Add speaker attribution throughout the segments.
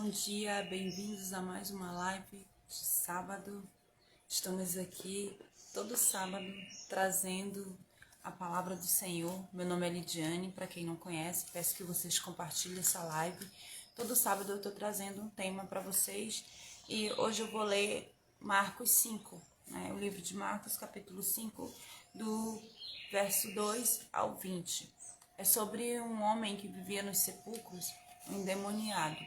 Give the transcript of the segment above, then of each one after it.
Speaker 1: bom dia, bem-vindos a mais uma live de sábado. Estamos aqui todo sábado trazendo a palavra do Senhor. Meu nome é Lidiane, para quem não conhece, peço que vocês compartilhem essa live. Todo sábado eu estou trazendo um tema para vocês e hoje eu vou ler Marcos 5, o livro de Marcos, capítulo 5, do verso 2 ao 20. É sobre um homem que vivia nos sepulcros, um endemoniado.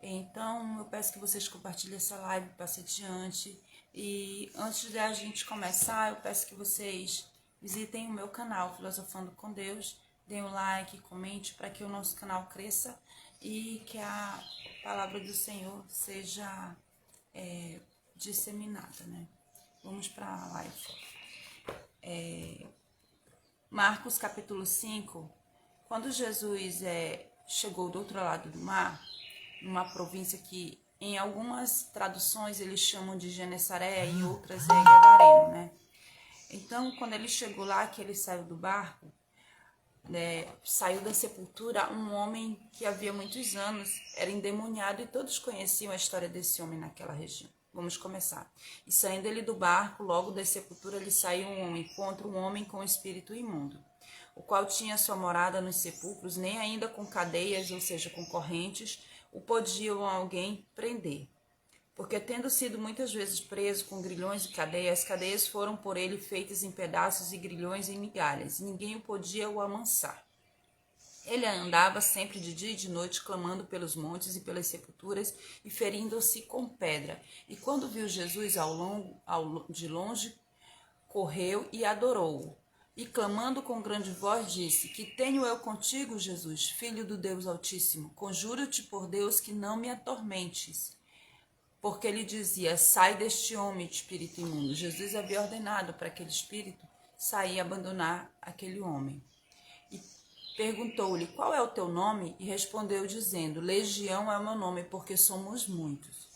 Speaker 1: Então, eu peço que vocês compartilhem essa live, passem adiante. E antes de a gente começar, eu peço que vocês visitem o meu canal, Filosofando com Deus. Deem um like, comente para que o nosso canal cresça e que a palavra do Senhor seja disseminada, né? Vamos para a live. Marcos capítulo 5, quando Jesus chegou do outro lado do mar, numa província que em algumas traduções eles chamam de Genesaré e em outras Gadareno, né? Então, quando ele chegou lá, que ele saiu do barco, saiu da sepultura um homem que havia muitos anos era endemoniado e todos conheciam a história desse homem naquela região. Vamos começar. E saindo ele do barco, logo da sepultura, lhe saiu um encontro, um homem com espírito imundo, o qual tinha sua morada nos sepulcros, nem ainda com cadeias, ou seja, com correntes, o podiam alguém prender. Porque tendo sido muitas vezes preso com grilhões e cadeias, as cadeias foram por ele feitas em pedaços e grilhões em migalhas, e ninguém o podia o amansar. Ele andava sempre de dia e de noite, clamando pelos montes e pelas sepulturas, e ferindo-se com pedra. E quando viu Jesus de longe, correu e adorou-o. E clamando com grande voz, disse: Que tenho eu contigo, Jesus, Filho do Deus Altíssimo? Conjuro-te por Deus que não me atormentes. Porque ele dizia: Sai deste homem, espírito imundo. Jesus havia ordenado para aquele espírito sair e abandonar aquele homem. Perguntou-lhe: Qual é o teu nome? E respondeu dizendo: Legião é o meu nome, porque somos muitos.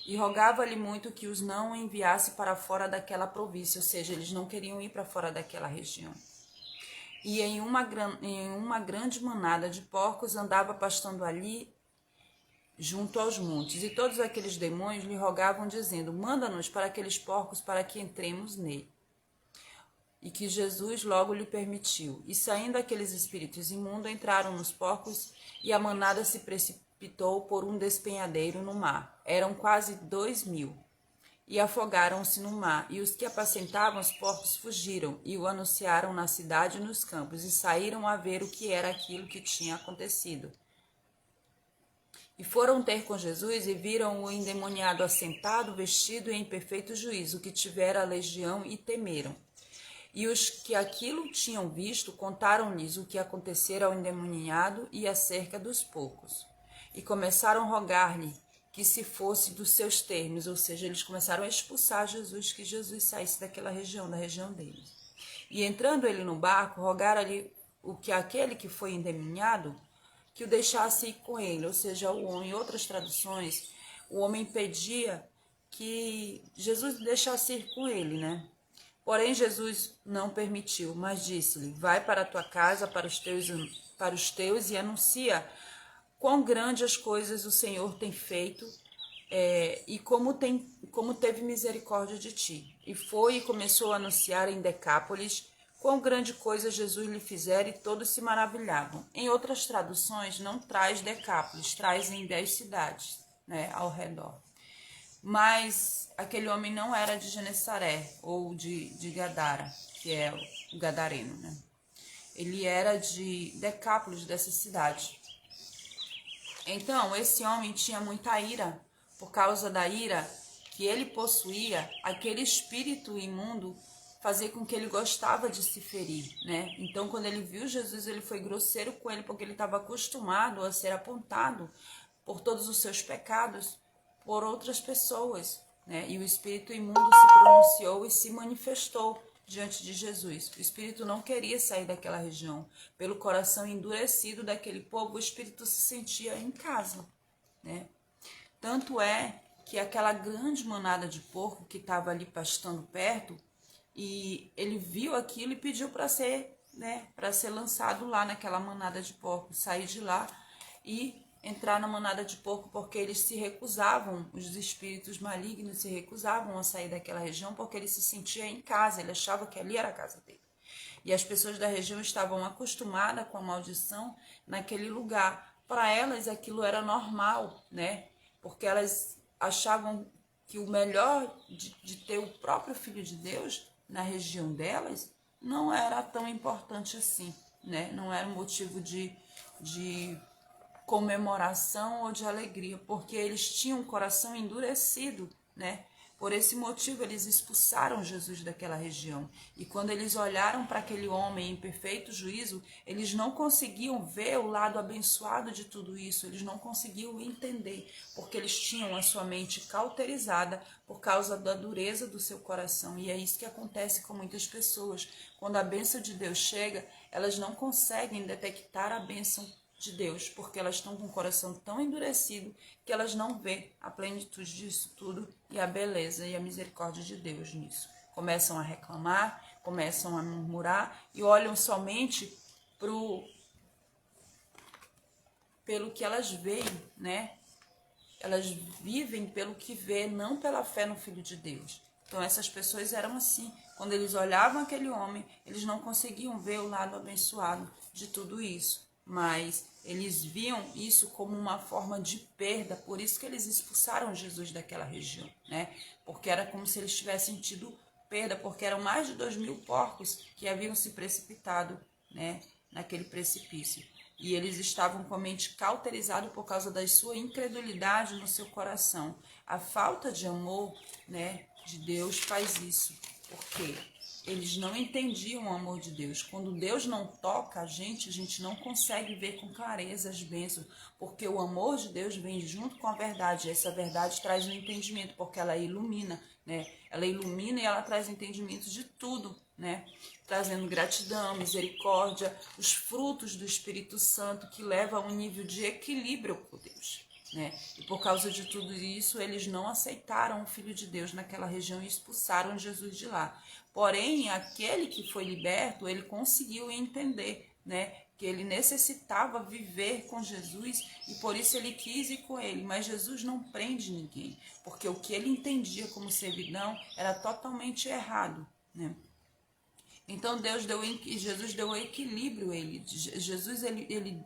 Speaker 1: E rogava-lhe muito que os não enviasse para fora daquela província, ou seja, eles não queriam ir para fora daquela região. E em uma grande manada de porcos andava pastando ali junto aos montes. E todos aqueles demônios lhe rogavam, dizendo: Manda-nos para aqueles porcos, para que entremos nele. E que Jesus logo lhe permitiu. E saindo aqueles espíritos imundos, entraram nos porcos, e a manada se precipitou por um despenhadeiro no mar. Eram quase 2.000. E afogaram-se no mar. E os que apacentavam os porcos fugiram, e o anunciaram na cidade e nos campos, e saíram a ver o que era aquilo que tinha acontecido. E foram ter com Jesus, e viram o endemoniado assentado, vestido e em perfeito juízo, que tivera a legião, e temeram. E os que aquilo tinham visto contaram-lhes o que acontecera ao endemoniado e acerca dos porcos. E começaram a rogar-lhe que se fosse dos seus termos, ou seja, eles começaram a expulsar Jesus, que Jesus saísse daquela região, da região deles. E entrando ele no barco, rogaram-lhe aquele que foi endemoniado, que o deixasse ir com ele, ou seja, o homem. Em outras traduções, o homem pedia que Jesus deixasse ir com ele, né? Porém, Jesus não permitiu, mas disse-lhe: Vai para a tua casa, para os teus e anuncia quão grandes as coisas o Senhor tem feito e como teve misericórdia de ti. E foi e começou a anunciar em Decápolis quão grande coisa Jesus lhe fizera, e todos se maravilhavam. Em outras traduções, não traz Decápolis, traz em 10 cidades, ao redor. Mas aquele homem não era de Genesaré ou de Gadara, que é o Gadareno, né? Ele era de Decápolis, dessa cidade. Então, esse homem tinha muita ira. Por causa da ira que ele possuía, aquele espírito imundo fazia com que ele gostava de se ferir, né? Então, quando ele viu Jesus, ele foi grosseiro com ele, porque ele estava acostumado a ser apontado por todos os seus pecados por outras pessoas, né? E o espírito imundo se pronunciou e se manifestou diante de Jesus. O espírito não queria sair daquela região. Pelo coração endurecido daquele povo, o espírito se sentia em casa, né? Tanto é que aquela grande manada de porco que estava ali pastando perto, e ele viu aquilo e pediu para ser lançado lá naquela manada de porcos, sair de lá e entrar na manada de porco, porque eles se recusavam, os espíritos malignos se recusavam a sair daquela região, porque ele se sentia em casa, ele achava que ali era a casa dele. E as pessoas da região estavam acostumadas com a maldição naquele lugar. Para elas aquilo era normal, né? Porque elas achavam que o melhor de ter o próprio Filho de Deus na região delas não era tão importante assim, né? Não era motivo de comemoração ou de alegria, porque eles tinham o coração endurecido, né? Por esse motivo, eles expulsaram Jesus daquela região. E quando eles olharam para aquele homem em perfeito juízo, eles não conseguiam ver o lado abençoado de tudo isso, eles não conseguiam entender, porque eles tinham a sua mente cauterizada por causa da dureza do seu coração. E é isso que acontece com muitas pessoas. Quando a bênção de Deus chega, elas não conseguem detectar a bênção de Deus, porque elas estão com o coração tão endurecido que elas não vê a plenitude disso tudo e a beleza e a misericórdia de Deus nisso. Começam a reclamar, começam a murmurar e olham somente pelo que elas veem, né? Elas vivem pelo que vê, não pela fé no Filho de Deus. Então essas pessoas eram assim. Quando eles olhavam aquele homem, eles não conseguiam ver o lado abençoado de tudo isso. Mas eles viam isso como uma forma de perda, por isso que eles expulsaram Jesus daquela região, né? Porque era como se eles tivessem tido perda, porque eram mais de 2.000 porcos que haviam se precipitado, né, naquele precipício. E eles estavam com a mente cauterizada por causa da sua incredulidade no seu coração. A falta de amor, né, de Deus faz isso, porque eles não entendiam o amor de Deus. Quando Deus não toca a gente não consegue ver com clareza as bênçãos, porque o amor de Deus vem junto com a verdade. E essa verdade traz um entendimento, porque ela ilumina, né? Ela ilumina e ela traz entendimento de tudo, né? Trazendo gratidão, misericórdia, os frutos do Espírito Santo que leva a um nível de equilíbrio com Deus, né? E por causa de tudo isso, eles não aceitaram o Filho de Deus naquela região e expulsaram Jesus de lá. Porém, aquele que foi liberto, ele conseguiu entender, né, que ele necessitava viver com Jesus e por isso ele quis ir com ele. Mas Jesus não prende ninguém, porque o que ele entendia como servidão era totalmente errado, né? Então Jesus deu o equilíbrio a ele. Jesus ele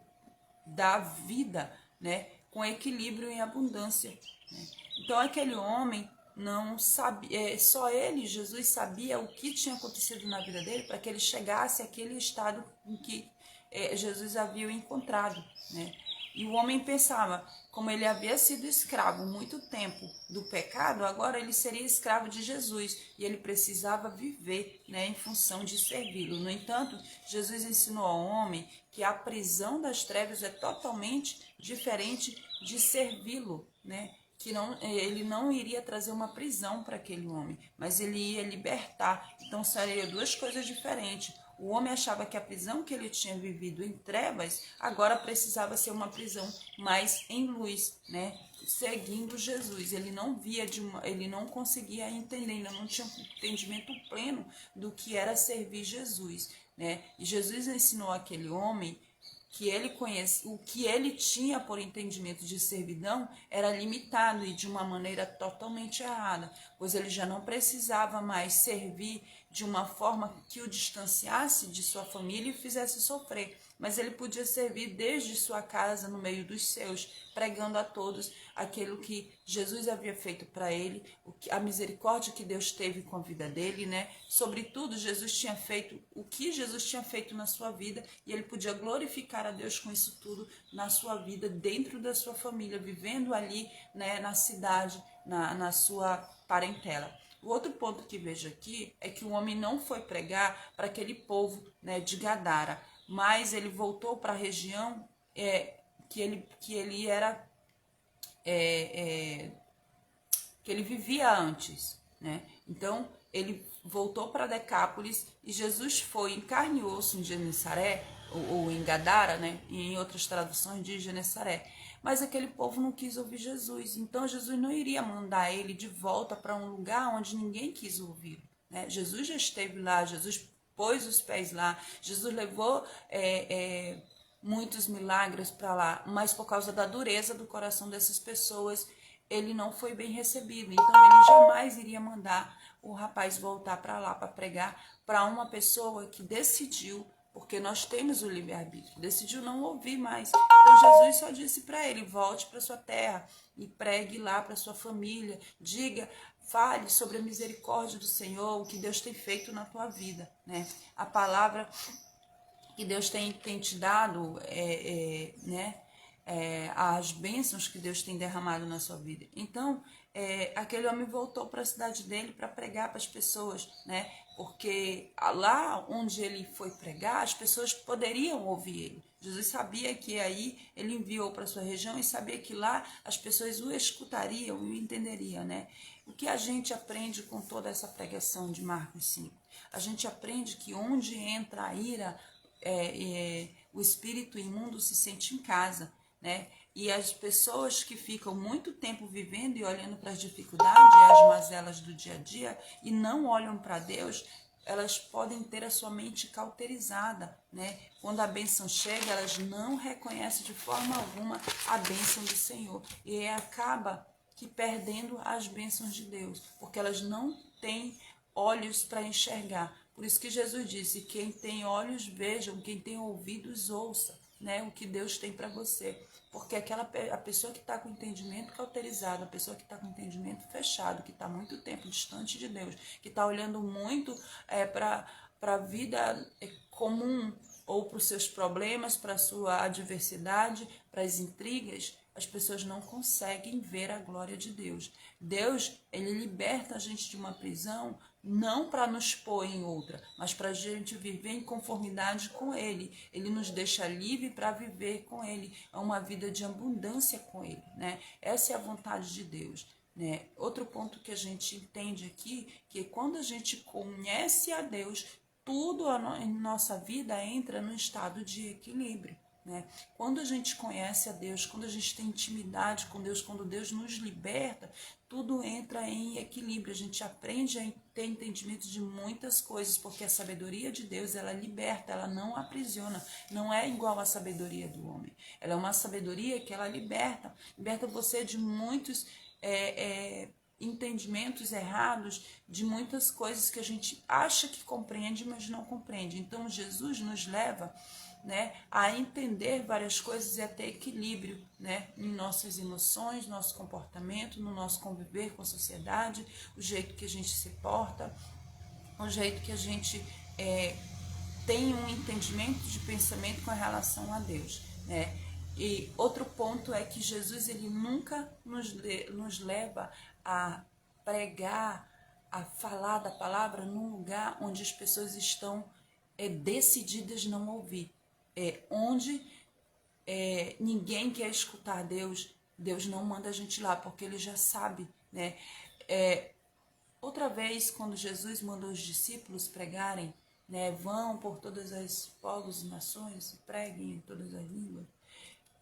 Speaker 1: dá vida, né, com equilíbrio e abundância, né? Então aquele homem não sabia, só ele, Jesus, sabia o que tinha acontecido na vida dele para que ele chegasse àquele estado em que Jesus havia o encontrado, né? E o homem pensava, como ele havia sido escravo muito tempo do pecado, agora ele seria escravo de Jesus e ele precisava viver, né, em função de servi-lo. No entanto, Jesus ensinou ao homem que a prisão das trevas é totalmente diferente de servi-lo, né? Que ele não iria trazer uma prisão para aquele homem, mas ele ia libertar. Então seriam duas coisas diferentes. O homem achava que a prisão que ele tinha vivido em trevas agora precisava ser uma prisão mais em luz, né? Seguindo Jesus. Ele não via ele não conseguia entender, ainda não tinha um entendimento pleno do que era servir Jesus, né? E Jesus ensinou àquele homem que ele conhece, o que ele tinha por entendimento de servidão era limitado e de uma maneira totalmente errada, pois ele já não precisava mais servir de uma forma que o distanciasse de sua família e fizesse sofrer, mas ele podia servir desde sua casa, no meio dos seus, pregando a todos aquilo que Jesus havia feito para ele, a misericórdia que Deus teve com a vida dele, né? Sobretudo, Jesus tinha feito o que Jesus tinha feito na sua vida e ele podia glorificar a Deus com isso tudo na sua vida, dentro da sua família, vivendo ali, né, na cidade, na sua parentela. O outro ponto que vejo aqui é que o homem não foi pregar para aquele povo, né, de Gadara, mas ele voltou para a região que ele era que ele vivia antes, né? Então ele voltou para Decápolis e Jesus foi em carne e osso em Genesaré ou em Gadara, né? E em outras traduções diz Genesaré. Mas aquele povo não quis ouvir Jesus, então Jesus não iria mandar ele de volta para um lugar onde ninguém quis ouvir, né? Jesus já esteve lá, Jesus pôs os pés lá, Jesus levou muitos milagres para lá, mas por causa da dureza do coração dessas pessoas, ele não foi bem recebido. Então ele jamais iria mandar o rapaz voltar para lá para pregar para uma pessoa que decidiu, porque nós temos o livre-arbítrio, decidiu não ouvir mais. Então Jesus só disse para ele: volte para sua terra e pregue lá para sua família, diga, fale sobre a misericórdia do Senhor, o que Deus tem feito na tua vida, né? A palavra que Deus tem te dado, as bênçãos que Deus tem derramado na sua vida. Então, aquele homem voltou para a cidade dele para pregar para as pessoas, né? Porque lá onde ele foi pregar, as pessoas poderiam ouvir ele. Jesus sabia que aí ele enviou para sua região e sabia que lá as pessoas o escutariam e o entenderiam, né? O que a gente aprende com toda essa pregação de Marcos 5? A gente aprende que onde entra a ira, o espírito imundo se sente em casa, né? E as pessoas que ficam muito tempo vivendo e olhando para as dificuldades e as mazelas do dia a dia e não olham para Deus, elas podem ter a sua mente cauterizada, né? Quando a bênção chega, elas não reconhecem de forma alguma a bênção do Senhor e acaba que perdendo as bênçãos de Deus, porque elas não têm olhos para enxergar. Por isso que Jesus disse: quem tem olhos vejam, quem tem ouvidos ouça, né? O que Deus tem para você. Porque a pessoa que está com entendimento cauterizado, a pessoa que está com entendimento fechado, que está muito tempo distante de Deus, que está olhando muito para a vida comum ou para os seus problemas, para a sua adversidade, para as intrigas, as pessoas não conseguem ver a glória de Deus. Deus, ele liberta a gente de uma prisão não para nos pôr em outra, mas para a gente viver em conformidade com Ele. Ele nos deixa livre para viver com Ele, é uma vida de abundância com Ele, né? Essa é a vontade de Deus, né? Outro ponto que a gente entende aqui, que quando a gente conhece a Deus, tudo em nossa vida entra no estado de equilíbrio, né? Quando a gente conhece a Deus, quando a gente tem intimidade com Deus, quando Deus nos liberta, tudo entra em equilíbrio. A gente aprende a ter entendimento de muitas coisas, porque a sabedoria de Deus, ela liberta, ela não aprisiona, não é igual à sabedoria do homem. Ela é uma sabedoria que ela liberta você de muitos entendimentos errados, de muitas coisas que a gente acha que compreende, mas não compreende. Então Jesus nos leva, né, a entender várias coisas e a ter equilíbrio, né, em nossas emoções, nosso comportamento, no nosso conviver com a sociedade, o jeito que a gente se porta, o jeito que a gente tem um entendimento de pensamento com relação a Deus, né? E outro ponto é que Jesus, ele nunca nos leva a pregar, a falar da palavra num lugar onde as pessoas estão decididas não ouvir. Onde ninguém quer escutar Deus, Deus não manda a gente lá, porque ele já sabe, né? Outra vez, quando Jesus mandou os discípulos pregarem, né, vão por todas as povos e nações, preguem em todas as línguas,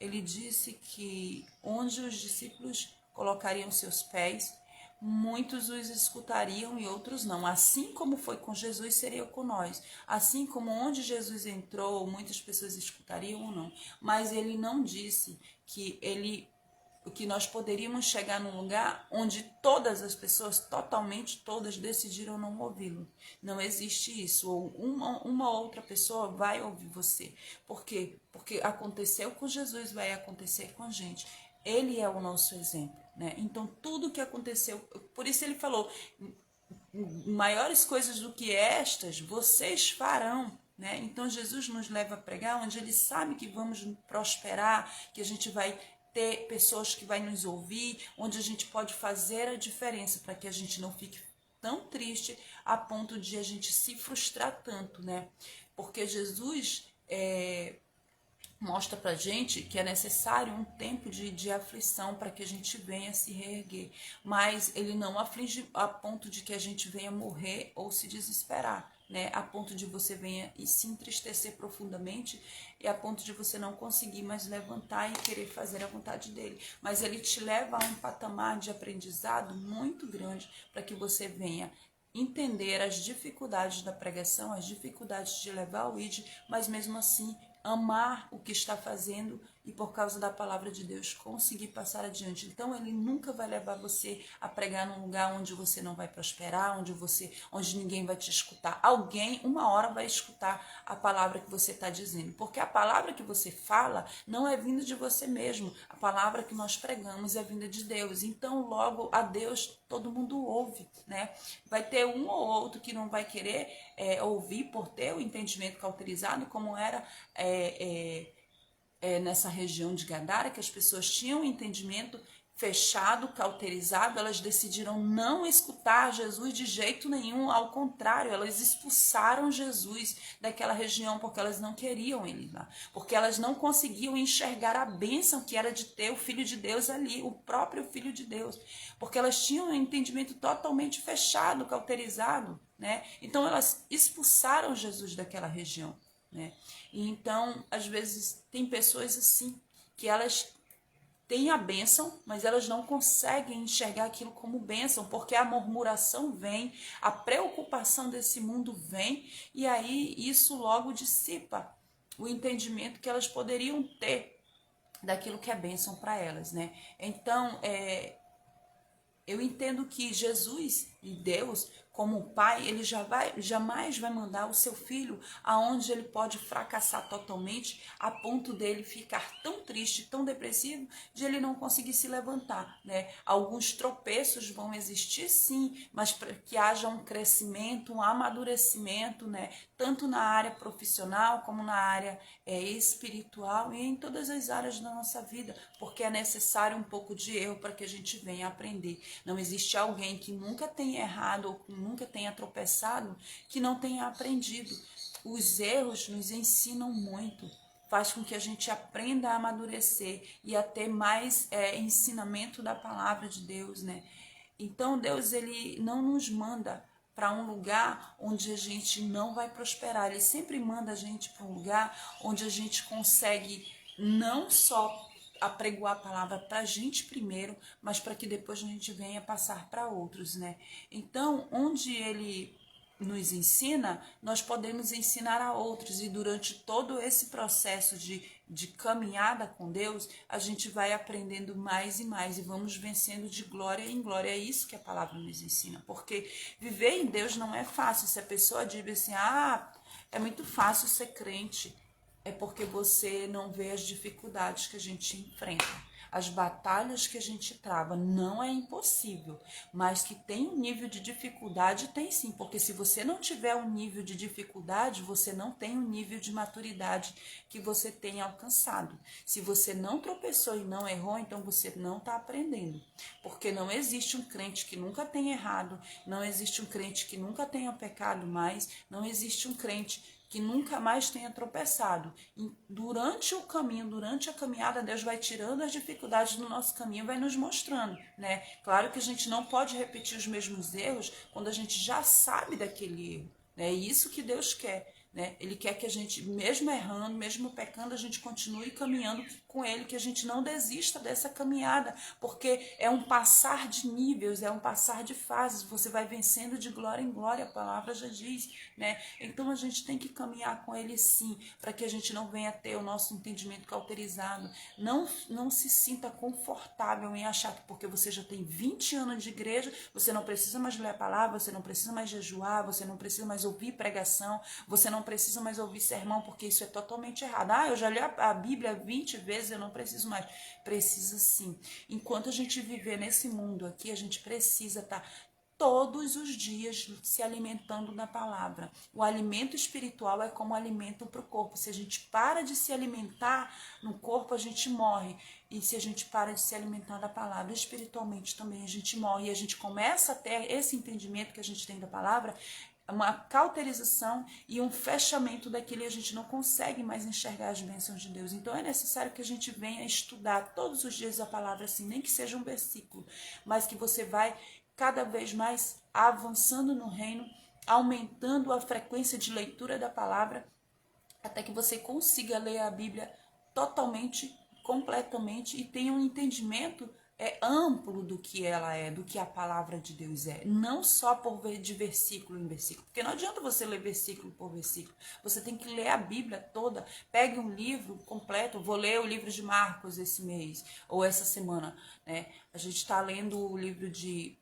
Speaker 1: ele disse que onde os discípulos colocariam seus pés, muitos os escutariam e outros não. Assim como foi com Jesus, seria com nós. Assim como onde Jesus entrou, muitas pessoas escutariam ou não. Mas ele não disse que nós poderíamos chegar num lugar onde todas as pessoas, totalmente todas, decidiram não ouvi-lo. Não existe isso. Ou uma outra pessoa vai ouvir você. Por quê? Porque aconteceu com Jesus, vai acontecer com a gente. Ele é o nosso exemplo, né? Então, tudo que aconteceu, por isso ele falou, maiores coisas do que estas, vocês farão, né? Então, Jesus nos leva a pregar onde ele sabe que vamos prosperar, que a gente vai ter pessoas que vai nos ouvir, onde a gente pode fazer a diferença para que a gente não fique tão triste a ponto de a gente se frustrar tanto, né? Porque Jesus mostra pra gente que é necessário um tempo de aflição para que a gente venha se reerguer, mas ele não aflige a ponto de que a gente venha morrer ou se desesperar, né? A ponto de você venha e se entristecer profundamente e a ponto de você não conseguir mais levantar e querer fazer a vontade dele, mas ele te leva a um patamar de aprendizado muito grande para que você venha entender as dificuldades da pregação, as dificuldades de levar o ID, mas mesmo assim amar o que está fazendo e por causa da palavra de Deus conseguir passar adiante. Então ele nunca vai levar você a pregar num lugar onde você não vai prosperar, onde ninguém vai te escutar. Alguém uma hora vai escutar a palavra que você está dizendo, porque a palavra que você fala não é vinda de você mesmo. A palavra que nós pregamos é vinda de Deus. Então logo a Deus todo mundo ouve, né? Vai ter um ou outro que não vai querer ouvir por ter o entendimento cauterizado, como era nessa região de Gadara, que as pessoas tinham um entendimento fechado, cauterizado, elas decidiram não escutar Jesus de jeito nenhum, ao contrário, elas expulsaram Jesus daquela região porque elas não queriam ele lá, porque elas não conseguiam enxergar a bênção que era de ter o Filho de Deus ali, o próprio Filho de Deus, porque elas tinham um entendimento totalmente fechado, cauterizado, né? Então elas expulsaram Jesus daquela região, né? E então, às vezes, tem pessoas assim, que elas têm a bênção, mas elas não conseguem enxergar aquilo como bênção, porque a murmuração vem, a preocupação desse mundo vem, e aí isso logo dissipa o entendimento que elas poderiam ter daquilo que é bênção para elas, né? Então, eu entendo que Jesus e Deus, como Pai, ele jamais vai mandar o seu filho aonde ele pode fracassar totalmente, a ponto dele ficar tão triste, tão depressivo, de ele não conseguir se levantar, né? Alguns tropeços vão existir sim, mas para que haja um crescimento, um amadurecimento, né? Tanto na área profissional como na área espiritual e em todas as áreas da nossa vida, porque é necessário um pouco de erro para que a gente venha aprender. Não existe alguém que nunca tenha errado ou que nunca tenha tropeçado que não tenha aprendido. Os erros nos ensinam muito, faz com que a gente aprenda a amadurecer e a ter mais ensinamento da palavra de Deus, né? Então Deus, ele não nos manda para um lugar onde a gente não vai prosperar. Ele sempre manda a gente para um lugar onde a gente consegue não só apregoar a palavra para a gente primeiro, mas para que depois a gente venha passar para outros, né? Então, onde ele nos ensina, nós podemos ensinar a outros, e durante todo esse processo de caminhada com Deus, a gente vai aprendendo mais e mais e vamos vencendo de glória em glória. É isso que a palavra nos ensina, porque viver em Deus não é fácil. Se a pessoa diz assim, é muito fácil ser crente, é porque você não vê as dificuldades que a gente enfrenta. As batalhas que a gente trava. Não é impossível, mas que tem um nível de dificuldade, tem sim, porque se você não tiver um nível de dificuldade, você não tem um nível de maturidade que você tem alcançado. Se você não tropeçou e não errou, então você não está aprendendo, porque não existe um crente que nunca tenha errado, não existe um crente que nunca tenha pecado mais, não existe um crente que nunca mais tenha tropeçado. E durante o caminho, durante a caminhada, Deus vai tirando as dificuldades do nosso caminho, vai nos mostrando, né? Claro que a gente não pode repetir os mesmos erros quando a gente já sabe daquele erro, né? É isso que Deus quer, né? Ele quer que a gente, mesmo errando, mesmo pecando, a gente continue caminhando com Ele, que a gente não desista dessa caminhada, porque é um passar de níveis, é um passar de fases, você vai vencendo de glória em glória, a palavra já diz, né? Então a gente tem que caminhar com Ele sim, para que a gente não venha ter o nosso entendimento cauterizado. Não se sinta confortável em achar que porque você já tem 20 anos de igreja, você não precisa mais ler a palavra, você não precisa mais jejuar, você não precisa mais ouvir pregação, você não precisa mais ouvir sermão, porque isso é totalmente errado. Eu já li a Bíblia 20 vezes, eu não preciso mais. Precisa sim. Enquanto a gente viver nesse mundo aqui, a gente precisa estar todos os dias se alimentando da palavra. O alimento espiritual é como alimento para o corpo. Se a gente para de se alimentar no corpo, a gente morre. E se a gente para de se alimentar da palavra, espiritualmente também a gente morre. E a gente começa a ter esse entendimento que a gente tem da palavra, uma cauterização e um fechamento daquilo, e a gente não consegue mais enxergar as bênçãos de Deus. Então é necessário que a gente venha estudar todos os dias a palavra, assim, nem que seja um versículo, mas que você vai cada vez mais avançando no reino, aumentando a frequência de leitura da palavra, até que você consiga ler a Bíblia totalmente, completamente, e tenha um entendimento amplo do que ela é, do que a palavra de Deus é. Não só por ver de versículo em versículo. Porque não adianta você ler versículo por versículo. Você tem que ler a Bíblia toda. Pegue um livro completo. Vou ler o livro de Marcos esse mês, ou essa semana, né? A gente está lendo o livro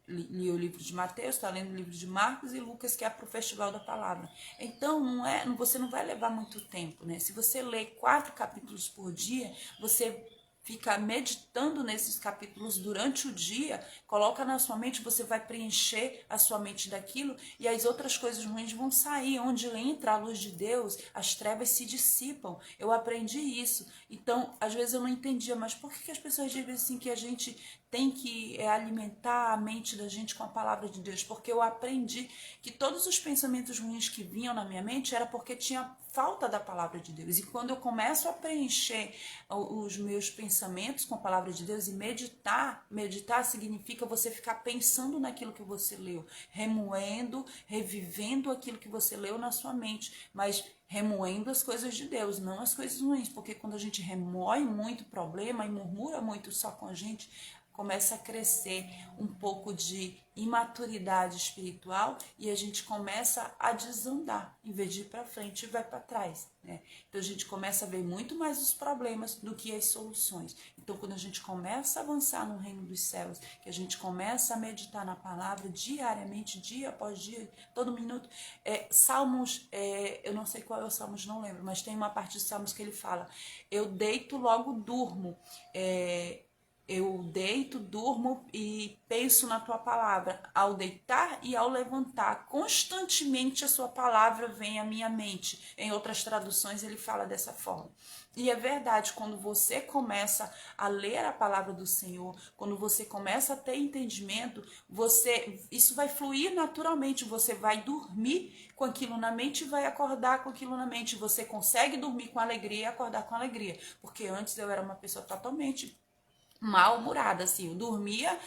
Speaker 1: li o livro de Mateus, está lendo o livro de Marcos e Lucas, que é para o Festival da Palavra. Então, você não vai levar muito tempo, né? Se você ler 4 capítulos por dia, você fica meditando nesses capítulos durante o dia, coloca na sua mente, você vai preencher a sua mente daquilo e as outras coisas ruins vão sair. Onde entra a luz de Deus, as trevas se dissipam. Eu aprendi isso. Então, às vezes eu não entendia, mas por que as pessoas dizem assim que a gente tem que alimentar a mente da gente com a palavra de Deus? Porque eu aprendi que todos os pensamentos ruins que vinham na minha mente era porque tinha falta da palavra de Deus. E quando eu começo a preencher os meus pensamentos com a palavra de Deus e meditar significa você ficar pensando naquilo que você leu, remoendo, revivendo aquilo que você leu na sua mente, mas remoendo as coisas de Deus, não as coisas ruins, porque quando a gente remoe muito problema e murmura muito só com a gente, começa a crescer um pouco de imaturidade espiritual e a gente começa a desandar, em vez de ir para frente, vai para trás, né? Então a gente começa a ver muito mais os problemas do que as soluções. Então quando a gente começa a avançar no reino dos céus, que a gente começa a meditar na palavra diariamente, dia após dia, todo minuto, Salmos, eu não sei qual é o Salmos, não lembro, mas tem uma parte de Salmos que ele fala: eu deito, logo durmo, eu deito, durmo e penso na tua palavra. Ao deitar e ao levantar, constantemente a sua palavra vem à minha mente. Em outras traduções ele fala dessa forma. E é verdade, quando você começa a ler a palavra do Senhor, quando você começa a ter entendimento, isso vai fluir naturalmente. Você vai dormir com aquilo na mente e vai acordar com aquilo na mente. Você consegue dormir com alegria e acordar com alegria. Porque antes eu era uma pessoa totalmente mal-humorada, assim, eu dormia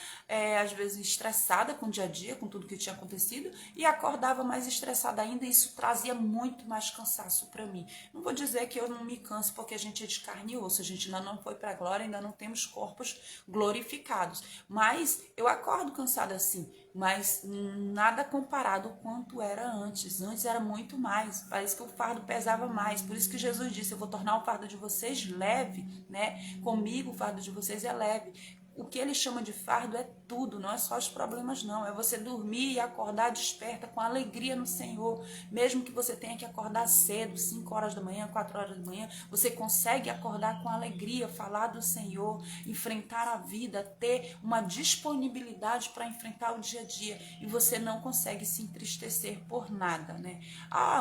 Speaker 1: às vezes estressada com o dia a dia, com tudo que tinha acontecido, e acordava mais estressada ainda, e isso trazia muito mais cansaço para mim. Não vou dizer que eu não me canso, porque a gente é de carne e osso, a gente ainda não foi para a glória, ainda não temos corpos glorificados, mas eu acordo cansada assim, mas nada comparado ao quanto era antes. Antes era muito mais, parece que o fardo pesava mais, por isso que Jesus disse: eu vou tornar o fardo de vocês leve, né? Comigo o fardo de vocês é leve. O que ele chama de fardo é tudo, não é só os problemas não, é você dormir e acordar desperta com alegria no Senhor, mesmo que você tenha que acordar cedo, 5 horas da manhã, 4 horas da manhã, você consegue acordar com alegria, falar do Senhor, enfrentar a vida, ter uma disponibilidade para enfrentar o dia a dia, e você não consegue se entristecer por nada, né?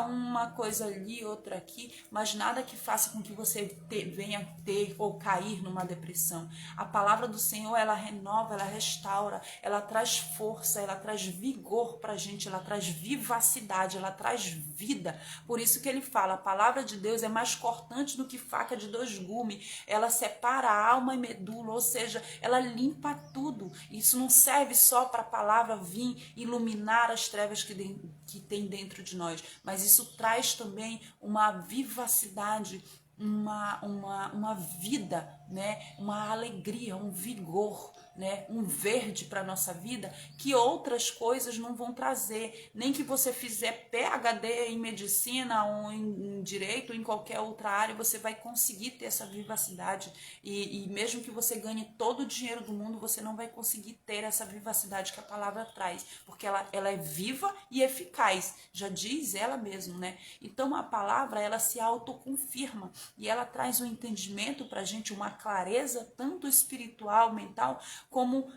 Speaker 1: Uma coisa ali, outra aqui, mas nada que faça com que você venha ter ou cair numa depressão. A palavra do Senhor, ela renova, ela restaura, ela traz força, ela traz vigor pra gente, ela traz vivacidade, ela traz vida. Por isso que ele fala: a palavra de Deus é mais cortante do que faca de 2 gumes, ela separa a alma e medula, ou seja, ela limpa tudo. Isso não serve só para a palavra vir iluminar as trevas que tem dentro de nós, mas isso traz também uma vivacidade, uma vida, né? Uma alegria, um vigor, né? Um verde para a nossa vida que outras coisas não vão trazer. Nem que você fizer PhD em medicina ou em direito ou em qualquer outra área, você vai conseguir ter essa vivacidade. E mesmo que você ganhe todo o dinheiro do mundo, você não vai conseguir ter essa vivacidade que a palavra traz, porque ela é viva e eficaz, já diz ela mesmo, né? Então a palavra, ela se autoconfirma e ela traz um entendimento para a gente, uma clareza tanto espiritual, mental, como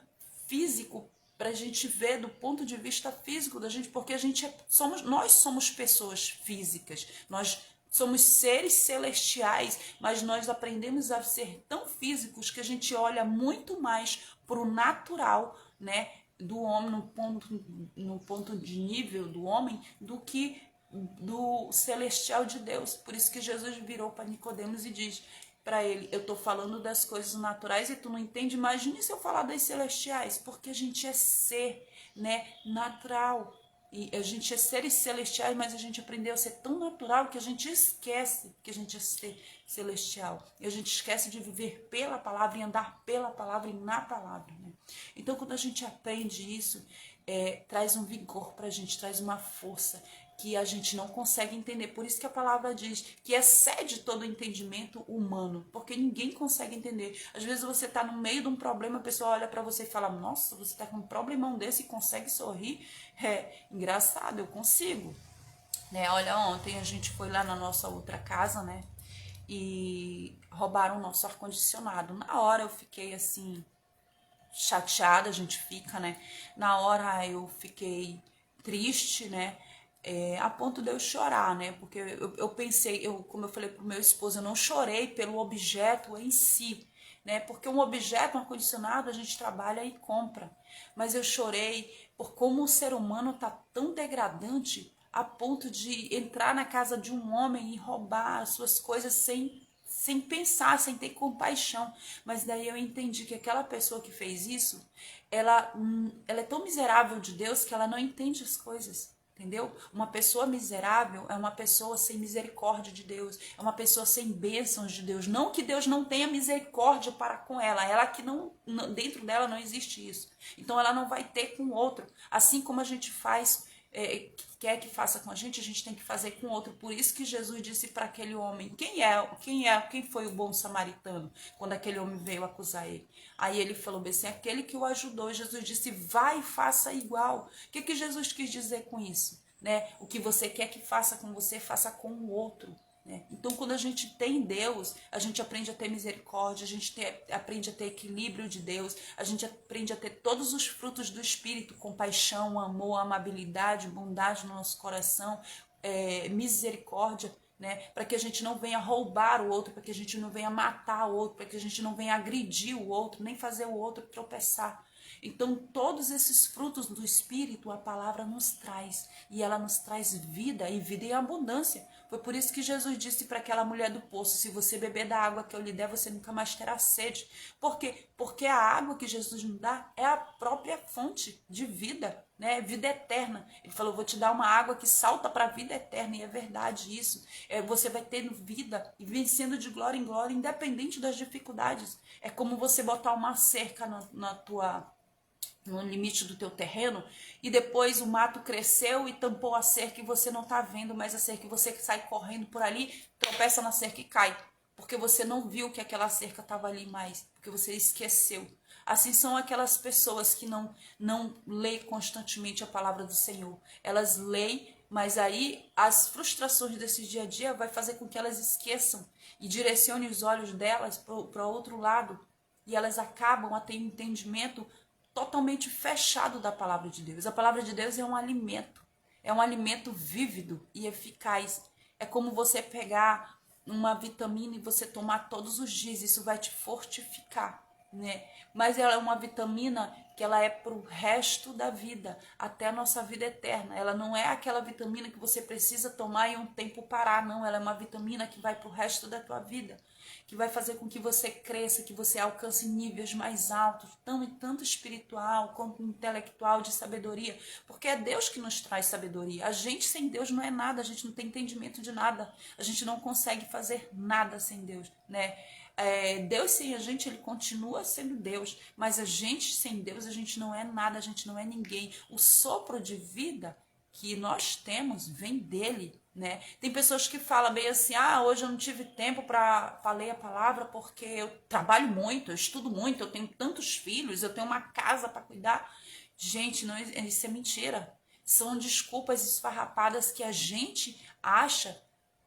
Speaker 1: físico, para a gente ver do ponto de vista físico da gente, porque nós somos pessoas físicas, nós somos seres celestiais, mas nós aprendemos a ser tão físicos que a gente olha muito mais para o natural, né, do homem, no ponto de nível do homem, do que do celestial de Deus. Por isso que Jesus virou para Nicodemos e diz para ele: eu tô falando das coisas naturais e tu não entende, imagine se eu falar das celestiais, porque a gente é ser, né, natural. E a gente é seres celestiais, mas a gente aprendeu a ser tão natural que a gente esquece que a gente é ser celestial. E a gente esquece de viver pela palavra e andar pela palavra e na palavra, né? Então, quando a gente aprende isso, traz um vigor pra gente, traz uma força que a gente não consegue entender. Por isso que a palavra diz que excede todo o entendimento humano, porque ninguém consegue entender. Às vezes você está no meio de um problema, a pessoa olha para você e fala, nossa, você está com um problemão desse e consegue sorrir? É engraçado, eu consigo. Né? Olha, ontem a gente foi lá na nossa outra casa, né? E roubaram o nosso ar-condicionado. Na hora eu fiquei assim, chateada, a gente fica, né? Na hora eu fiquei triste, né? A ponto de eu chorar, né? Porque eu pensei, como eu falei pro meu esposo, eu não chorei pelo objeto em si, né? Porque um objeto, um ar-condicionado, a gente trabalha e compra. Mas eu chorei por como o ser humano tá tão degradante a ponto de entrar na casa de um homem e roubar as suas coisas sem pensar, sem ter compaixão. Mas daí eu entendi que aquela pessoa que fez isso, ela é tão miserável de Deus que ela não entende as coisas. Entendeu? Uma pessoa miserável é uma pessoa sem misericórdia de Deus, é uma pessoa sem bênçãos de Deus. Não que Deus não tenha misericórdia para com ela que não, dentro dela não existe isso. Então ela não vai ter com o outro. Assim como a gente faz, quer que faça com a gente tem que fazer com o outro. Por isso que Jesus disse para aquele homem, quem foi o bom samaritano quando aquele homem veio acusar ele? Aí ele falou bem assim, aquele que o ajudou. Jesus disse, vai e faça igual. O que Jesus quis dizer com isso? Né? O que você quer que faça com você, faça com o outro. Né? Então, quando a gente tem Deus, a gente aprende a ter misericórdia, a gente aprende a ter equilíbrio de Deus, a gente aprende a ter todos os frutos do Espírito, compaixão, amor, amabilidade, bondade no nosso coração, misericórdia, né? Para que a gente não venha roubar o outro, para que a gente não venha matar o outro, para que a gente não venha agredir o outro, nem fazer o outro tropeçar. Então, todos esses frutos do Espírito, a palavra nos traz. E ela nos traz vida, e vida em abundância. Foi por isso que Jesus disse para aquela mulher do poço, se você beber da água que eu lhe der, você nunca mais terá sede. Por quê? Porque a água que Jesus nos dá é a própria fonte de vida, né? Vida eterna. Ele falou, vou te dar uma água que salta para a vida eterna, e é verdade isso. Você vai tendo vida e vencendo de glória em glória, independente das dificuldades. É como você botar uma cerca no limite do teu terreno, e depois o mato cresceu e tampou a cerca e você não tá vendo mais a cerca, e você sai correndo por ali, tropeça na cerca e cai, porque você não viu que aquela cerca estava ali mais, porque você esqueceu. Assim são aquelas pessoas que não leem constantemente a palavra do Senhor. Elas leem, mas aí as frustrações desse dia a dia vai fazer com que elas esqueçam e direcione os olhos delas para outro lado, e elas acabam a ter um entendimento totalmente fechado da palavra de Deus. A palavra de Deus é um alimento vívido e eficaz. É como você pegar uma vitamina e você tomar todos os dias, isso vai te fortificar, né? Mas ela é uma vitamina que ela é para o resto da vida, até a nossa vida eterna. Ela não é aquela vitamina que você precisa tomar e um tempo parar, não. Ela é uma vitamina que vai para o resto da tua vida, que vai fazer com que você cresça, que você alcance níveis mais altos, tanto espiritual quanto intelectual, de sabedoria, porque é Deus que nos traz sabedoria. A gente sem Deus não é nada, a gente não tem entendimento de nada, a gente não consegue fazer nada sem Deus, né? Deus sem a gente, ele continua sendo Deus, mas a gente sem Deus, a gente não é nada, a gente não é ninguém. O sopro de vida que nós temos vem dele, né? Tem pessoas que falam bem assim, hoje eu não tive tempo para ler a palavra porque eu trabalho muito, eu estudo muito, eu tenho tantos filhos, eu tenho uma casa para cuidar. Gente, não, isso é mentira. São desculpas esfarrapadas que a gente acha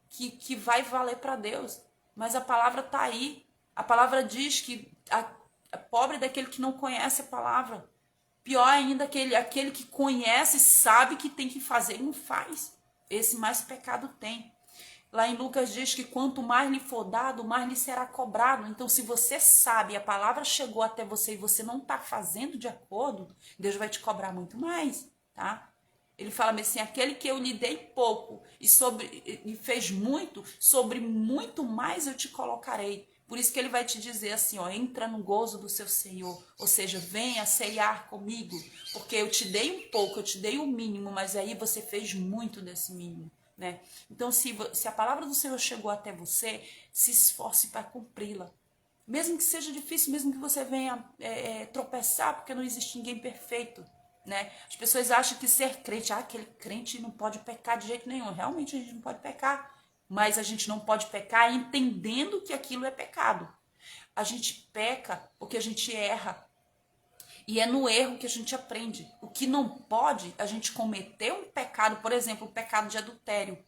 Speaker 1: que vai valer para Deus. Mas a palavra está aí. A palavra diz que a pobre é daquele que não conhece a palavra. Pior ainda, aquele que conhece, sabe que tem que fazer e não faz. Esse mais pecado tem. Lá em Lucas diz que quanto mais lhe for dado, mais lhe será cobrado. Então, se você sabe, a palavra chegou até você e você não está fazendo de acordo, Deus vai te cobrar muito mais, tá? Ele fala assim, aquele que eu lhe dei pouco e fez muito, sobre muito mais eu te colocarei. Por isso que ele vai te dizer assim, ó, entra no gozo do seu Senhor. Ou seja, venha ceiar comigo, porque eu te dei um pouco, eu te dei o mínimo, mas aí você fez muito desse mínimo, né? Então, se a palavra do Senhor chegou até você, se esforce para cumpri-la. Mesmo que seja difícil, mesmo que você venha tropeçar, porque não existe ninguém perfeito, né? As pessoas acham que ser crente, aquele crente não pode pecar de jeito nenhum. Realmente a gente não pode pecar, mas a gente não pode pecar entendendo que aquilo é pecado. A gente peca porque a gente erra. E é no erro que a gente aprende. O que não pode, a gente cometer um pecado, por exemplo, o pecado de adultério.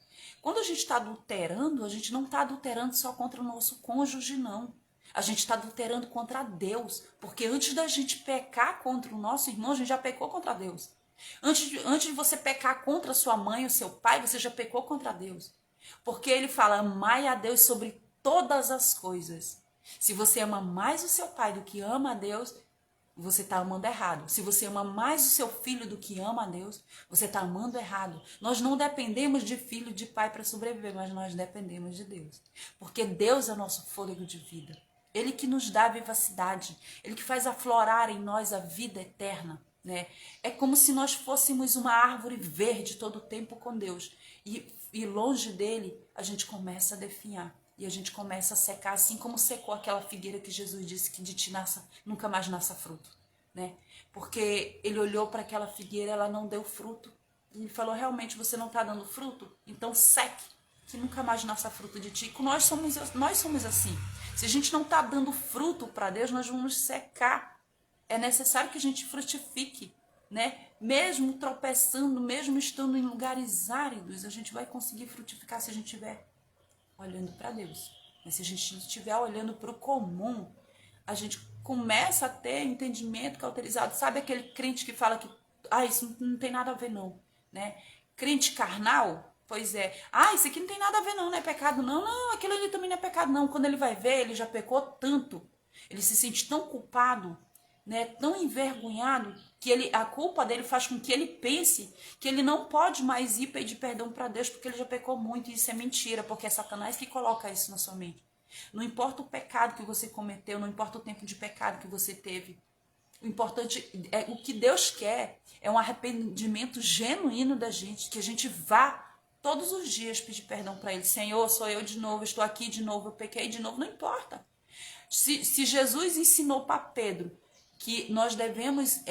Speaker 1: Quando a gente está adulterando, a gente não está adulterando só contra o nosso cônjuge, não. A gente está adulterando contra Deus. Porque antes da gente pecar contra o nosso irmão, a gente já pecou contra Deus. Antes de você pecar contra sua mãe ou seu pai, você já pecou contra Deus. Porque ele fala, amai a Deus sobre todas as coisas. Se você ama mais o seu pai do que ama a Deus, você está amando errado. Se você ama mais o seu filho do que ama a Deus, você está amando errado. Nós não dependemos de filho, de pai para sobreviver, mas nós dependemos de Deus. Porque Deus é nosso fôlego de vida. Ele que nos dá a vivacidade. Ele que faz aflorar em nós a vida eterna, né? É como se nós fôssemos uma árvore verde todo o tempo com Deus. E longe dele, a gente começa a definhar. E a gente começa a secar, assim como secou aquela figueira que Jesus disse que de ti nunca mais nasça fruto, né? Porque ele olhou para aquela figueira, ela não deu fruto. E ele falou, realmente você não está dando fruto? Então seque, que nunca mais nasça fruto de ti. Nós somos assim. Se a gente não está dando fruto para Deus, nós vamos secar. É necessário que a gente frutifique, né? Mesmo tropeçando, mesmo estando em lugares áridos, a gente vai conseguir frutificar se a gente tiver olhando para Deus. Mas se a gente estiver olhando para o comum, a gente começa a ter entendimento cauterizado. Sabe aquele crente que fala que isso não tem nada a ver não, né? Crente carnal, pois é. Isso aqui não tem nada a ver não, não é pecado não. Não, aquilo ali também não é pecado não. Quando ele vai ver, ele já pecou tanto. Ele se sente tão culpado, né, tão envergonhado, que a culpa dele faz com que ele pense que ele não pode mais ir pedir perdão para Deus porque ele já pecou muito. E isso é mentira, porque é Satanás que coloca isso na sua mente. Não importa o pecado que você cometeu, não importa o tempo de pecado que você teve. O importante é o que Deus quer, é um arrependimento genuíno da gente, que a gente vá todos os dias pedir perdão para ele. Senhor, sou eu de novo, estou aqui de novo, eu pequei de novo, não importa. Se Jesus ensinou para Pedro que nós devemos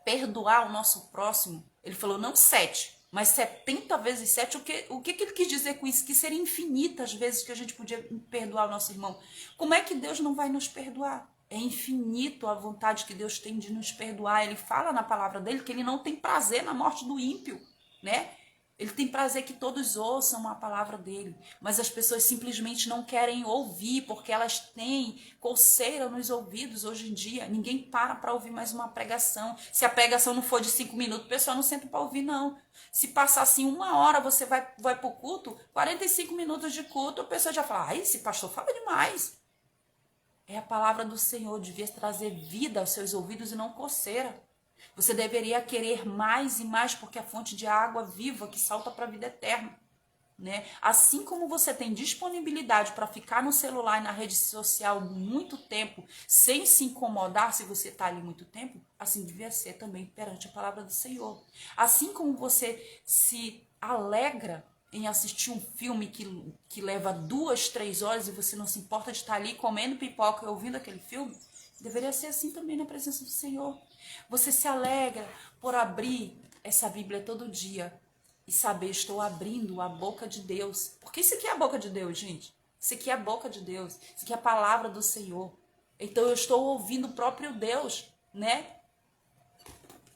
Speaker 1: perdoar o nosso próximo, ele falou não 7, mas 70 vezes 7, o que ele quis dizer com isso? Que seria infinitas vezes que a gente podia perdoar o nosso irmão. Como é que Deus não vai nos perdoar? É infinito a vontade que Deus tem de nos perdoar. Ele fala na palavra dele que ele não tem prazer na morte do ímpio, né? Ele tem prazer que todos ouçam a palavra dele, mas as pessoas simplesmente não querem ouvir, porque elas têm coceira nos ouvidos hoje em dia. Ninguém para ouvir mais uma pregação. Se a pregação não for de 5 minutos, o pessoal não senta para ouvir, não. Se passar assim 1 hora, você vai para o culto, 45 minutos de culto, a pessoa já fala, esse pastor fala demais. É a palavra do Senhor, devia trazer vida aos seus ouvidos e não coceira. Você deveria querer mais e mais, porque a fonte de água viva que salta para a vida eterna, né? Assim como você tem disponibilidade para ficar no celular e na rede social muito tempo, sem se incomodar se você está ali muito tempo, assim devia ser também perante a palavra do Senhor. Assim como você se alegra em assistir um filme que leva 2, 3 horas e você não se importa de estar ali comendo pipoca e ouvindo aquele filme, deveria ser assim também na presença do Senhor. Você se alegra por abrir essa Bíblia todo dia e saber, estou abrindo a boca de Deus. Porque isso aqui é a boca de Deus, gente. Isso aqui é a boca de Deus. Isso aqui é a palavra do Senhor. Então eu estou ouvindo o próprio Deus, né?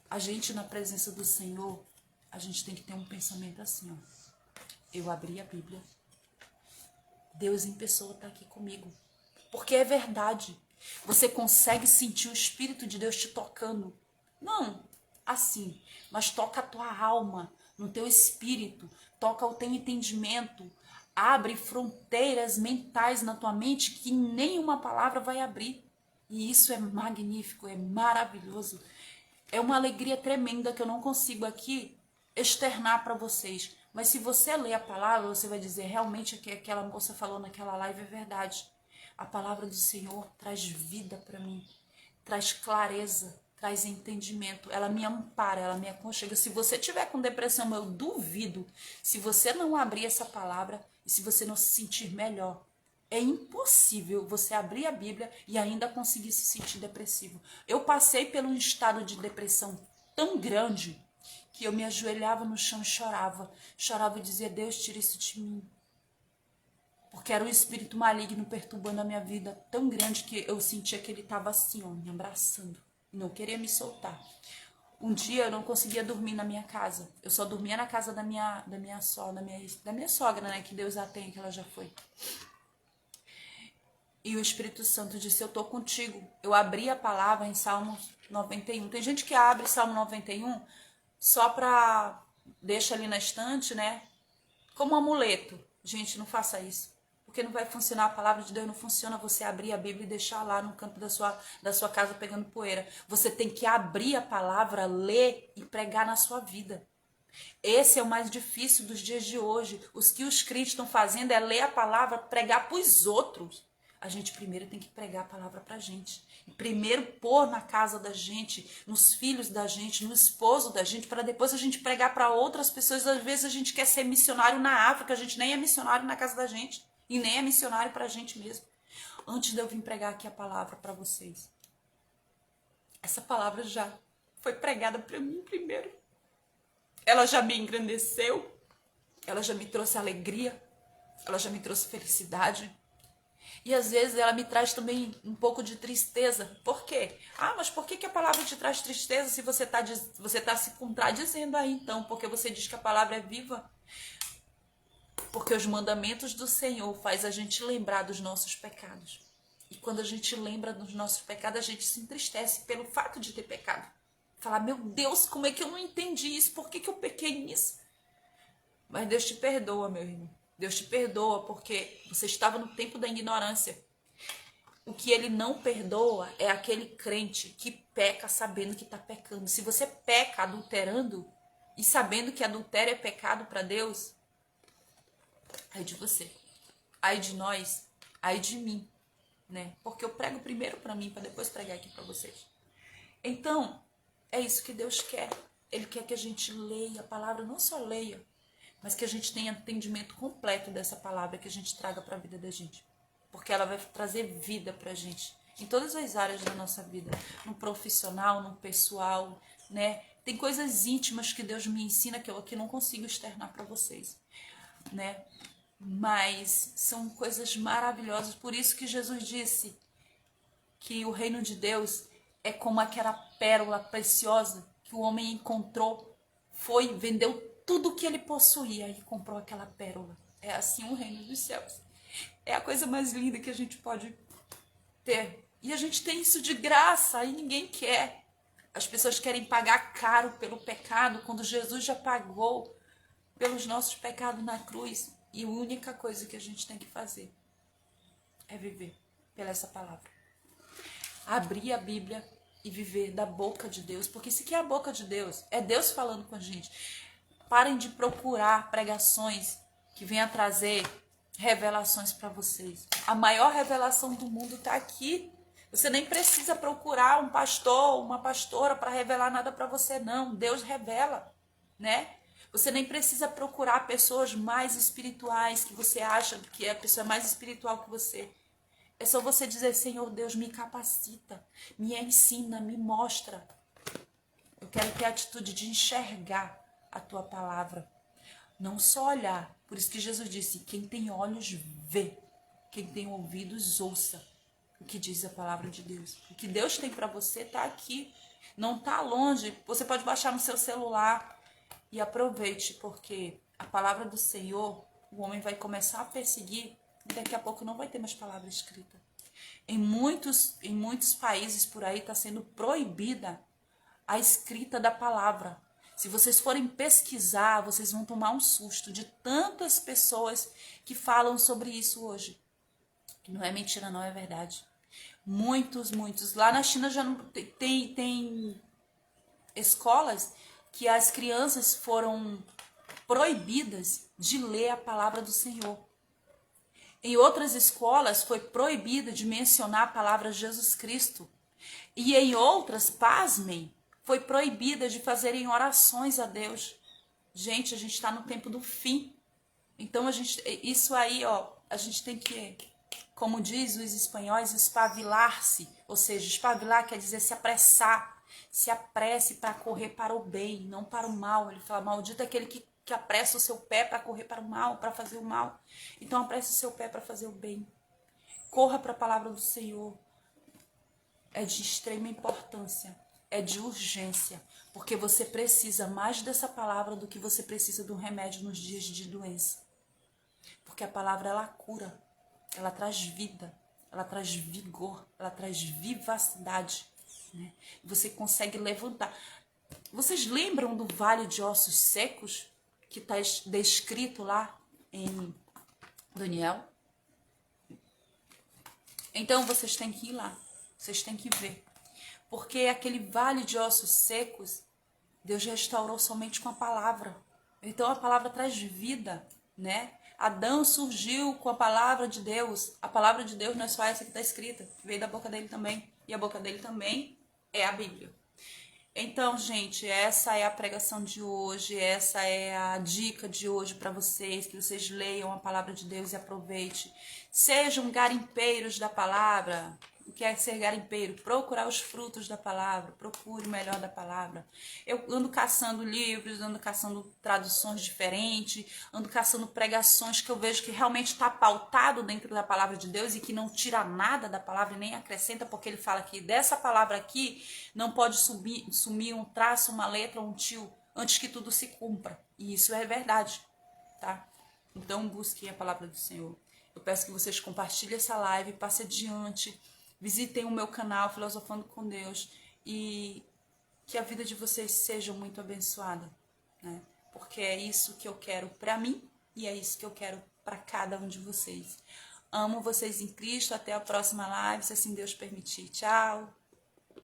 Speaker 1: A gente na presença do Senhor, a gente tem que ter um pensamento assim, ó. Eu abri a Bíblia. Deus em pessoa está aqui comigo. Porque é verdade. Você consegue sentir o Espírito de Deus te tocando. Não assim, mas toca a tua alma, no teu espírito. Toca o teu entendimento. Abre fronteiras mentais na tua mente que nenhuma palavra vai abrir. E isso é magnífico, é maravilhoso. É uma alegria tremenda que eu não consigo aqui externar para vocês. Mas se você ler a palavra, você vai dizer realmente o que aquela moça falou naquela live é verdade. A palavra do Senhor traz vida para mim, traz clareza, traz entendimento. Ela me ampara, ela me aconchega. Se você tiver com depressão, eu duvido, se você não abrir essa palavra e se você não se sentir melhor, é impossível você abrir a Bíblia e ainda conseguir se sentir depressivo. Eu passei por um estado de depressão tão grande que eu me ajoelhava no chão e chorava. Chorava e dizia, Deus, tira isso de mim. Porque era um espírito maligno perturbando a minha vida tão grande que eu sentia que ele estava assim, ó, me abraçando. Não queria me soltar. Um dia eu não conseguia dormir na minha casa. Eu só dormia na casa da minha sogra, né? Que Deus a tem, que ela já foi. E o Espírito Santo disse, eu tô contigo. Eu abri a palavra em Salmo 91. Tem gente que abre Salmo 91 só pra... deixa ali na estante, né? Como um amuleto. Gente, não faça isso. Porque não vai funcionar, a palavra de Deus não funciona você abrir a Bíblia e deixar lá no canto da sua casa pegando poeira. Você tem que abrir a palavra, ler e pregar na sua vida. Esse é o mais difícil dos dias de hoje. Os que os crentes estão fazendo é ler a palavra, pregar para os outros. A gente primeiro tem que pregar a palavra pra gente. E primeiro pôr na casa da gente, nos filhos da gente, no esposo da gente, para depois a gente pregar para outras pessoas. Às vezes a gente quer ser missionário na África, a gente nem é missionário na casa da gente. E nem é missionário pra gente mesmo. Antes de eu vir pregar aqui a palavra para vocês. Essa palavra já foi pregada para mim primeiro. Ela já me engrandeceu. Ela já me trouxe alegria. Ela já me trouxe felicidade. E às vezes ela me traz também um pouco de tristeza. Por quê? Ah, mas por que a palavra te traz tristeza se você tá se contradizendo aí então? Porque você diz que a palavra é viva. Porque os mandamentos do Senhor faz a gente lembrar dos nossos pecados. E quando a gente lembra dos nossos pecados, a gente se entristece pelo fato de ter pecado. Falar, meu Deus, como é que eu não entendi isso? Por que eu pequei nisso? Mas Deus te perdoa, meu irmão. Deus te perdoa porque você estava no tempo da ignorância. O que ele não perdoa é aquele crente que peca sabendo que está pecando. Se você peca adulterando e sabendo que adultério é pecado para Deus, ai de você, ai de nós, ai de mim, né? Porque eu prego primeiro para mim, para depois pregar aqui para vocês. Então, é isso que Deus quer. Ele quer que a gente leia a palavra, não só leia, mas que a gente tenha entendimento completo dessa palavra, que a gente traga para a vida da gente. Porque ela vai trazer vida pra gente, em todas as áreas da nossa vida, no profissional, no pessoal, né? Tem coisas íntimas que Deus me ensina que eu aqui não consigo externar para vocês, né? Mas são coisas maravilhosas. Por isso que Jesus disse que o reino de Deus é como aquela pérola preciosa que o homem encontrou, foi, vendeu tudo que ele possuía e comprou aquela pérola. É assim o reino dos céus. É a coisa mais linda que a gente pode ter. E a gente tem isso de graça e ninguém quer. As pessoas querem pagar caro pelo pecado, quando Jesus já pagou pelos nossos pecados na cruz. E a única coisa que a gente tem que fazer é viver pela essa palavra. Abrir a Bíblia e viver da boca de Deus. Porque isso aqui é a boca de Deus. É Deus falando com a gente. Parem de procurar pregações que venham trazer revelações para vocês. A maior revelação do mundo está aqui. Você nem precisa procurar um pastor, uma pastora para revelar nada para você, não. Deus revela, né? Você nem precisa procurar pessoas mais espirituais que você acha que é a pessoa mais espiritual que você. É só você dizer, Senhor Deus, me capacita, me ensina, me mostra. Eu quero ter a atitude de enxergar a tua palavra. Não só olhar. Por isso que Jesus disse, quem tem olhos vê, quem tem ouvidos ouça o que diz a palavra de Deus. O que Deus tem para você está aqui, não está longe. Você pode baixar no seu celular e aproveite, porque a palavra do Senhor, o homem vai começar a perseguir e daqui a pouco não vai ter mais palavra escrita. Em muitos países por aí está sendo proibida a escrita da palavra. Se vocês forem pesquisar, vocês vão tomar um susto de tantas pessoas que falam sobre isso hoje. Não é mentira, não, é verdade. Muitos. Lá na China já não tem escolas que as crianças foram proibidas de ler a palavra do Senhor. Em outras escolas foi proibido de mencionar a palavra Jesus Cristo. E em outras, pasmem, foi proibida de fazerem orações a Deus. Gente, a gente está no tempo do fim. Então, isso aí, ó, a gente tem que, como diz os espanhóis, espavilar-se. Ou seja, espavilar quer dizer se apressar. Se apresse para correr para o bem, não para o mal. Ele fala, maldito é aquele que apressa o seu pé para correr para o mal, para fazer o mal. Então, apresse o seu pé para fazer o bem. Corra para a palavra do Senhor. É de extrema importância, é de urgência, porque você precisa mais dessa palavra do que você precisa do remédio nos dias de doença. Porque a palavra, ela cura, ela traz vida, ela traz vigor, ela traz vivacidade, né? Você consegue levantar. Vocês lembram do vale de ossos secos que está descrito lá em Daniel? Então vocês têm que ir lá. Vocês têm que ver. Porque aquele vale de ossos secos, Deus restaurou somente com a palavra. Então a palavra traz vida, né? Adão surgiu com a palavra de Deus. A palavra de Deus não é só essa que está escrita. Veio da boca dele também. E a boca dele também é a Bíblia. Então, gente, essa é a pregação de hoje. Essa é a dica de hoje para vocês. Que vocês leiam a palavra de Deus e aproveitem. Sejam garimpeiros da palavra. O que é ser garimpeiro? Procurar os frutos da palavra, procure o melhor da palavra. Eu ando caçando livros, ando caçando traduções diferentes, ando caçando pregações que eu vejo que realmente está pautado dentro da palavra de Deus e que não tira nada da palavra e nem acrescenta, porque ele fala que dessa palavra aqui não pode sumir um traço, uma letra, um tio, antes que tudo se cumpra. E isso é verdade, tá? Então busquem a palavra do Senhor. Eu peço que vocês compartilhem essa live, passem adiante. Visitem o meu canal Filosofando com Deus e que a vida de vocês seja muito abençoada, né? Porque é isso que eu quero para mim e é isso que eu quero para cada um de vocês. Amo vocês em Cristo. Até a próxima live, se assim Deus permitir. Tchau!